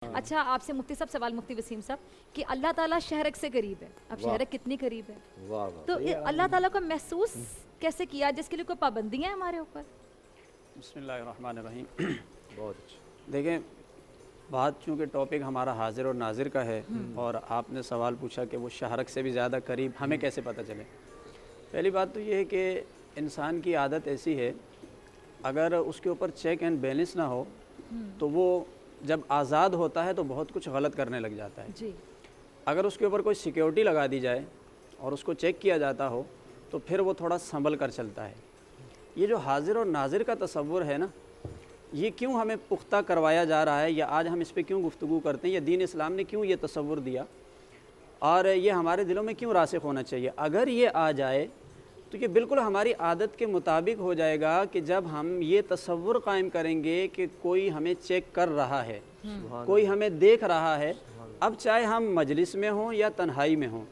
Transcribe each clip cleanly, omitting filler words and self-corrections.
اچھا آپ سے مفتی صاحب سوال، مفتی وسیم صاحب، کہ اللہ تعالیٰ شہرک سے قریب ہے، اب شہرک کتنی قریب ہے، تو اللہ تعالیٰ کو محسوس کیسے کیا جس کے لیے کوئی پابندیاں ہیں ہمارے اوپر؟ بسم اللہ الرحمن الرحیم۔ بہت اچھا، دیکھیں بات چونکہ ٹاپک ہمارا حاضر اور ناظر کا ہے اور آپ نے سوال پوچھا کہ وہ شہرک سے بھی زیادہ قریب ہمیں کیسے پتہ چلے۔ پہلی بات تو یہ ہے کہ انسان کی عادت ایسی ہے، اگر اس کے اوپر چیک اینڈ بیلنس نہ ہو تو وہ جب آزاد ہوتا ہے تو بہت کچھ غلط کرنے لگ جاتا ہے جی، اگر اس کے اوپر کوئی سیکیورٹی لگا دی جائے اور اس کو چیک کیا جاتا ہو تو پھر وہ تھوڑا سنبھل کر چلتا ہے۔ یہ جو حاضر اور ناظر کا تصور ہے نا، یہ کیوں ہمیں پختہ کروایا جا رہا ہے یا آج ہم اس پہ کیوں گفتگو کرتے ہیں، یا دین اسلام نے کیوں یہ تصور دیا اور یہ ہمارے دلوں میں کیوں راسخ ہونا چاہیے؟ اگر یہ آ جائے تو یہ بالکل ہماری عادت کے مطابق ہو جائے گا کہ جب ہم یہ تصور قائم کریں گے کہ کوئی ہمیں چیک کر رہا ہے، کوئی ہمیں دیکھ رہا ہے، اب چاہے ہم مجلس میں ہوں یا تنہائی میں ہوں،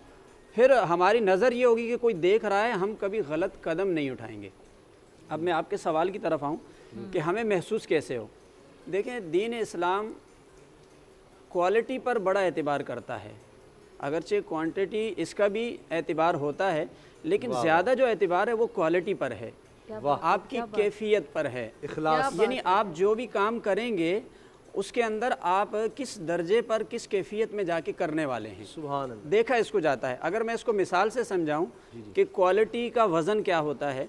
پھر ہماری نظر یہ ہوگی کہ کوئی دیکھ رہا ہے، ہم کبھی غلط قدم نہیں اٹھائیں گے۔ اب میں آپ کے سوال کی طرف آؤں کہ ہمیں محسوس کیسے ہو۔ دیکھیں دین اسلام کوالٹی پر بڑا اعتبار کرتا ہے، اگرچہ کوانٹٹی اس کا بھی اعتبار ہوتا ہے لیکن زیادہ جو اعتبار ہے وہ کوالٹی پر ہے، آپ کی کیفیت پر ہے، اخلاص، یعنی آپ جو بھی کام کریں گے اس کے اندر آپ کس درجے پر کس کیفیت میں جا کے کرنے والے ہیں، سبحان اللہ، دیکھا اس کو جاتا ہے۔ اگر میں اس کو مثال سے سمجھاؤں کہ کوالٹی کا وزن کیا ہوتا ہے،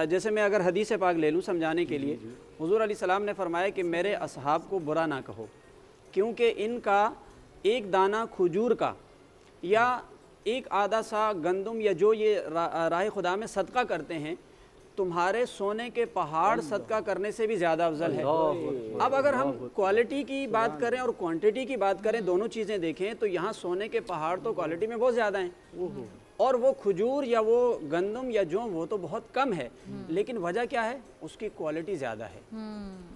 جیسے میں اگر حدیث پاک لے لوں سمجھانے کے لیے، حضور علیہ السلام نے فرمایا کہ میرے اصحاب کو برا نہ کہو کیونکہ ان کا ایک دانہ کھجور کا یا ایک آدھا سا گندم یا جو یہ راہ خدا میں صدقہ کرتے ہیں تمہارے سونے کے پہاڑ صدقہ کرنے سے بھی زیادہ افضل ہے۔ اب اگر ہم کوالٹی کی بات کریں اور کوانٹٹی کی بات کریں، دونوں چیزیں دیکھیں تو یہاں سونے کے پہاڑ تو کوالٹی میں بہت زیادہ ہیں اور وہ کھجور یا وہ گندم یا جو وہ تو بہت کم ہے، لیکن وجہ کیا ہے؟ اس کی کوالٹی زیادہ ہے،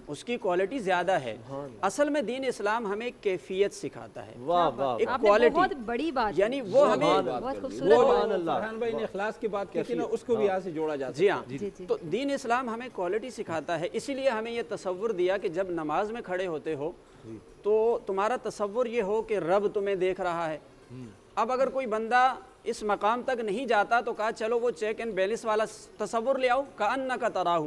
اس کی کوالٹی زیادہ ہے۔ اصل میں دین اسلام ہمیں کیفیت سکھاتا ہے، ایک کوالٹی، بہت بڑی بات، یعنی وہ ہمیں بہت خوبصورت، فرحان بھائی نے اخلاص کی بات کی تھی نا، اس کو بھی یہاں سے جوڑا جاتا ہے۔ جی ہاں، تو دین اسلام ہمیں کوالٹی سکھاتا ہے، اسی لیے ہمیں یہ تصور دیا کہ جب نماز میں کھڑے ہوتے ہو تو تمہارا تصور یہ ہو کہ رب تمہیں دیکھ رہا ہے۔ اب اگر کوئی بندہ اس مقام تک نہیں جاتا تو کہا چلو وہ چیک اینڈ بیلنس والا تصور لے آؤ، کأنک تراہ،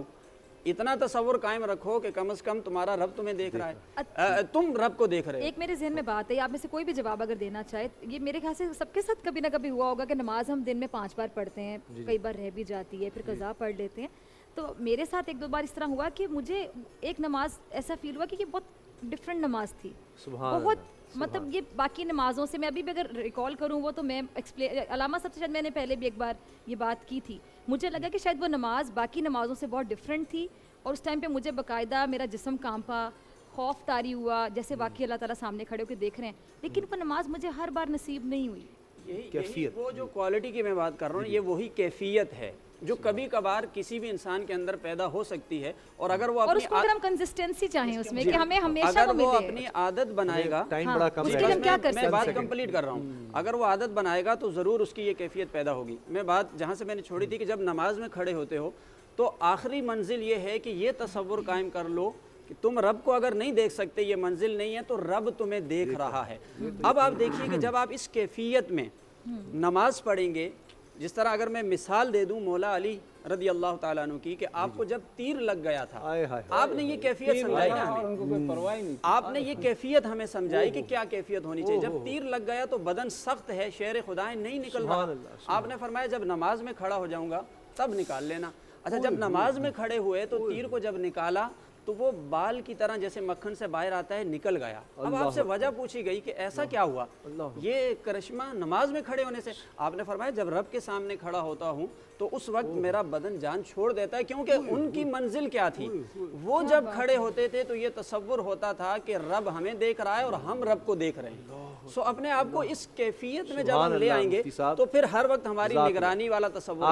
اتنا تصور قائم رکھو کہ کم از کم تمہارا رب تمہیں دیکھ رہا ہے، تم رب کو دیکھ رہے ہو۔ ایک میرے ذہن میں بات ہے، آپ میں سے کوئی بھی جواب اگر دینا چاہے، یہ میرے خیال سے سب کے ساتھ کبھی نہ کبھی ہوا ہوگا کہ نماز ہم دن میں 5 بار پڑھتے ہیں، کئی بار رہ بھی جاتی ہے، پھر قضا پڑھ لیتے ہیں، تو میرے ساتھ ایک دو بار اس طرح ہوا کہ مجھے ایک نماز ایسا فیل ہوا کہ یہ بہت ڈفرینٹ نماز تھی، بہت مطلب یہ باقی نمازوں سے، میں ابھی بھی اگر ریکال کروں وہ تو میں علامہ صاحب سے شاید میں نے پہلے بھی ایک بار یہ بات کی تھی، مجھے لگا کہ شاید وہ نماز باقی نمازوں سے بہت ڈفرینٹ تھی اور اس ٹائم پہ مجھے باقاعدہ میرا جسم کانپا، خوف طاری ہوا، جیسے واقعی اللہ تعالیٰ سامنے کھڑے ہو کے دیکھ رہے ہیں، لیکن وہ نماز مجھے ہر بار نصیب نہیں ہوئی۔ یہی وہ جو کوالٹی کی میں بات کر رہا ہوں، یہ وہی کیفیت ہے جو کبھی کبھار کسی بھی انسان کے اندر پیدا ہو سکتی ہے، اور اگر وہ اور اس کو اگر ہم کنسسٹنسی چاہیں اس میں کہ ہمیں ہمیشہ وہ اگر وہ ملے، اپنی عادت بنائے گا، اس کے لیے ہم کیا کر میں سکتے بات ہیں؟ کمپلیٹ کر رہا ہوں، اگر وہ عادت بنائے گا تو ضرور اس کی یہ کیفیت پیدا ہوگی۔ میں بات جہاں سے میں نے چھوڑی تھی کہ جب نماز میں کھڑے ہوتے ہو تو آخری منزل یہ ہے کہ یہ تصور قائم کر لو کہ تم رب کو اگر نہیں دیکھ سکتے، یہ منزل نہیں ہے، تو رب تمہیں دیکھ رہا ہے۔ اب آپ دیکھیے کہ جب آپ اس کیفیت میں نماز پڑھیں گے، جس طرح اگر میں مثال دے دوں مولا علی رضی اللہ تعالیٰ عنہ کی، کہ آپ کو جب تیر لگ گیا تھا، آپ نے یہ کیفیت سمجھائی نا ہمیں، آپ نے یہ کیفیت ہمیں سمجھائی کہ کیا کیفیت ہونی چاہیے۔ جب تیر لگ گیا تو بدن سخت ہے، شیر خدائیں نہیں نکل رہا، آپ نے فرمایا جب نماز میں کھڑا ہو جاؤں گا تب نکال لینا۔ اچھا جب نماز میں کھڑے ہوئے تو تیر کو جب نکالا تو وہ بال کی طرح جیسے مکھن سے باہر آتا ہے نکل گیا۔ اب آپ سے وجہ پوچھی گئی کہ ایسا کیا ہوا، یہ کرشمہ نماز میں کھڑے ہونے سے؟ آپ نے فرمایا جب رب کے سامنے کھڑا ہوتا ہوں تو اس وقت میرا بدن جان چھوڑ دیتا ہے، کیونکہ ان کی منزل کیا تھی، وہ جب کھڑے ہوتے تھے تو یہ تصور ہوتا تھا کہ رب ہمیں دیکھ رہا ہے اور ہم رب کو دیکھ رہے ہیں۔ سو اپنے آپ کو اس کیفیت میں جب ہم لے آئیں گے تو پھر ہر وقت ہماری نگرانی والا تصور